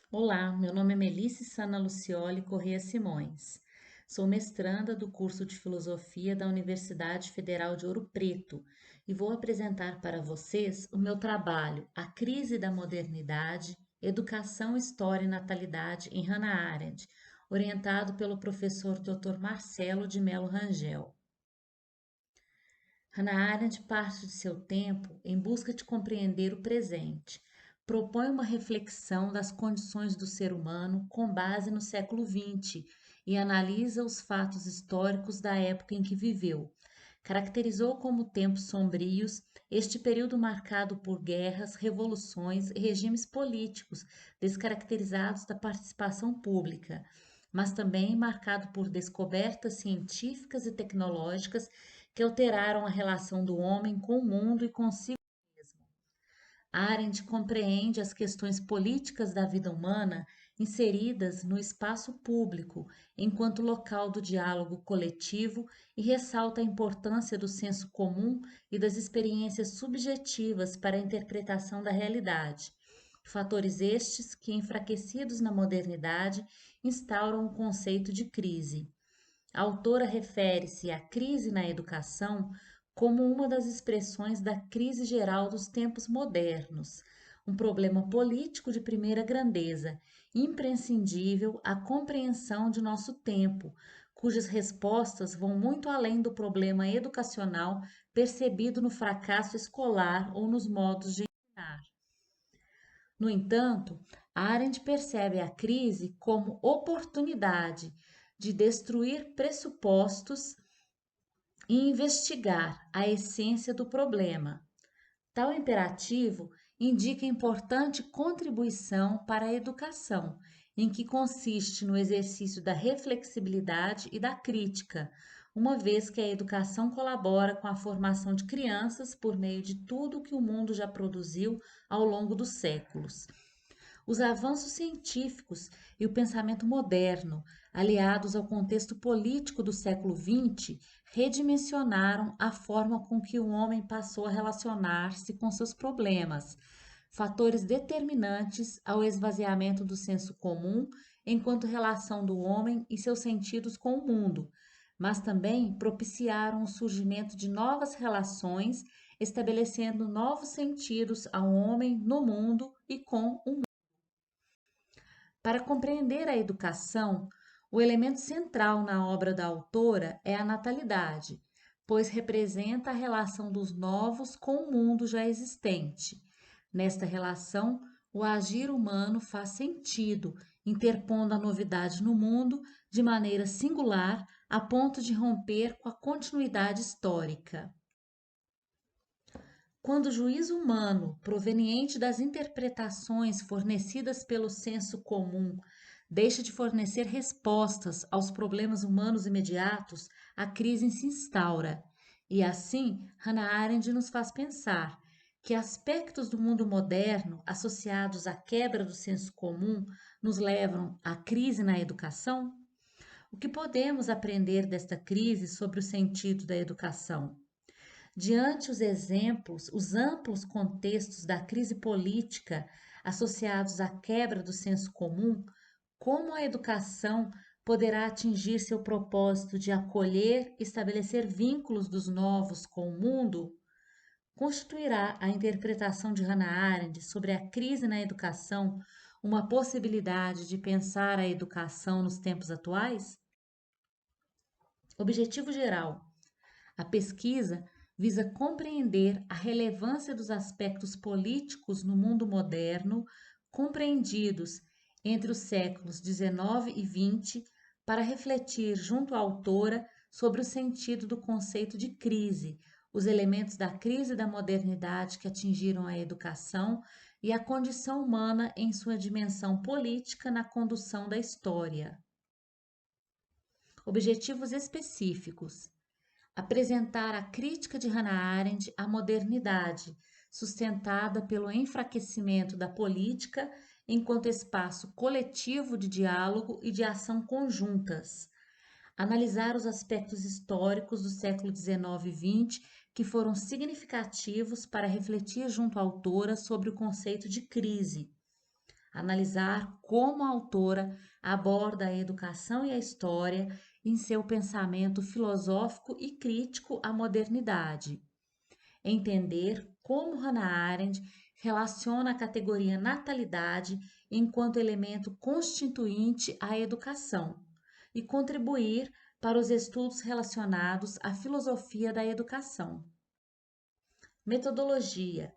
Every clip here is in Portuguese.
Olá, meu nome é Melisse Sana Lucioli Corrêa Simões. Sou mestranda do curso de Filosofia da Universidade Federal de Ouro Preto e vou apresentar para vocês o meu trabalho A Crise da Modernidade, Educação, História e Natalidade em Hannah Arendt, orientado pelo professor Dr. Marcelo de Mello Rangel. Hannah Arendt parte de seu tempo em busca de compreender o presente. Propõe uma reflexão das condições do ser humano com base no século XX e analisa os fatos históricos da época em que viveu. Caracterizou como tempos sombrios este período marcado por guerras, revoluções e regimes políticos descaracterizados da participação pública, mas também marcado por descobertas científicas e tecnológicas que alteraram a relação do homem com o mundo e consigo mesmo. Arendt compreende as questões políticas da vida humana inseridas no espaço público, enquanto local do diálogo coletivo, e ressalta a importância do senso comum e das experiências subjetivas para a interpretação da realidade. Fatores estes que, enfraquecidos na modernidade, instauram o conceito de crise. A autora refere-se à crise na educação como uma das expressões da crise geral dos tempos modernos, um problema político de primeira grandeza, imprescindível à compreensão de nosso tempo, cujas respostas vão muito além do problema educacional percebido no fracasso escolar ou nos modos de ensinar. No entanto, Arendt percebe a crise como oportunidade de destruir pressupostos e investigar a essência do problema. Tal imperativo indica importante contribuição para a educação, em que consiste no exercício da reflexibilidade e da crítica, uma vez que a educação colabora com a formação de crianças por meio de tudo que o mundo já produziu ao longo dos séculos. Os avanços científicos e o pensamento moderno, aliados ao contexto político do século XX, redimensionaram a forma com que o homem passou a relacionar-se com seus problemas, fatores determinantes ao esvaziamento do senso comum enquanto relação do homem e seus sentidos com o mundo, mas também propiciaram o surgimento de novas relações, estabelecendo novos sentidos ao homem no mundo e com o mundo. Para compreender a educação, o elemento central na obra da autora é a natalidade, pois representa a relação dos novos com o mundo já existente. Nesta relação, o agir humano faz sentido, interpondo a novidade no mundo de maneira singular, a ponto de romper com a continuidade histórica. Quando o juízo humano, proveniente das interpretações fornecidas pelo senso comum, deixa de fornecer respostas aos problemas humanos imediatos, a crise se instaura. E assim, Hannah Arendt nos faz pensar que aspectos do mundo moderno associados à quebra do senso comum nos levam à crise na educação? O que podemos aprender desta crise sobre o sentido da educação? Diante os exemplos, os amplos contextos da crise política associados à quebra do senso comum, como a educação poderá atingir seu propósito de acolher e estabelecer vínculos dos novos com o mundo? Constituirá a interpretação de Hannah Arendt sobre a crise na educação uma possibilidade de pensar a educação nos tempos atuais? Objetivo geral: a pesquisa visa compreender a relevância dos aspectos políticos no mundo moderno, compreendidos entre os séculos XIX e XX, para refletir junto à autora sobre o sentido do conceito de crise, os elementos da crise da modernidade que atingiram a educação e a condição humana em sua dimensão política na condução da história. Objetivos específicos: apresentar a crítica de Hannah Arendt à modernidade, sustentada pelo enfraquecimento da política enquanto espaço coletivo de diálogo e de ação conjuntas. Analisar os aspectos históricos do século XIX e XX que foram significativos para refletir junto à autora sobre o conceito de crise. analisar como a autora aborda a educação e a história em seu pensamento filosófico e crítico à modernidade. Entender como Hannah Arendt relaciona a categoria natalidade enquanto elemento constituinte à educação e contribuir para os estudos relacionados à filosofia da educação. Metodologia: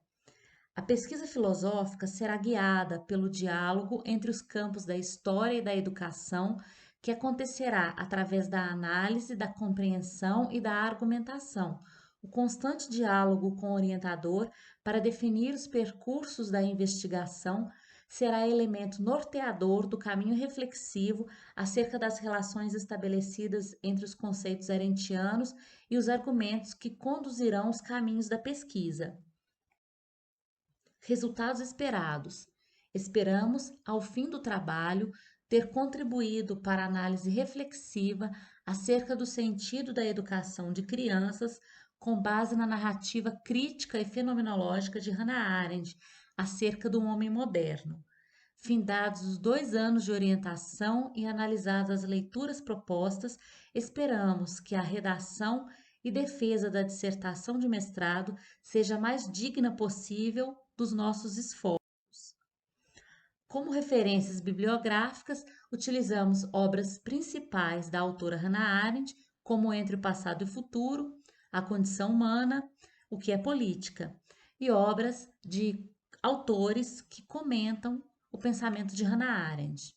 a pesquisa filosófica será guiada pelo diálogo entre os campos da história e da educação, que acontecerá através da análise, da compreensão e da argumentação. O constante diálogo com o orientador para definir os percursos da investigação será elemento norteador do caminho reflexivo acerca das relações estabelecidas entre os conceitos arendtianos e os argumentos que conduzirão os caminhos da pesquisa. Resultados esperados. Esperamos, ao fim do trabalho, ter contribuído para a análise reflexiva acerca do sentido da educação de crianças, com base na narrativa crítica e fenomenológica de Hannah Arendt acerca do homem moderno. Findados os 2 anos de orientação e analisadas as leituras propostas, esperamos que a redação e defesa da dissertação de mestrado seja a mais digna possível dos nossos esforços. Como referências bibliográficas, utilizamos obras principais da autora Hannah Arendt, como Entre o Passado e o Futuro, A Condição Humana, O que é Política, e obras de autores que comentam o pensamento de Hannah Arendt.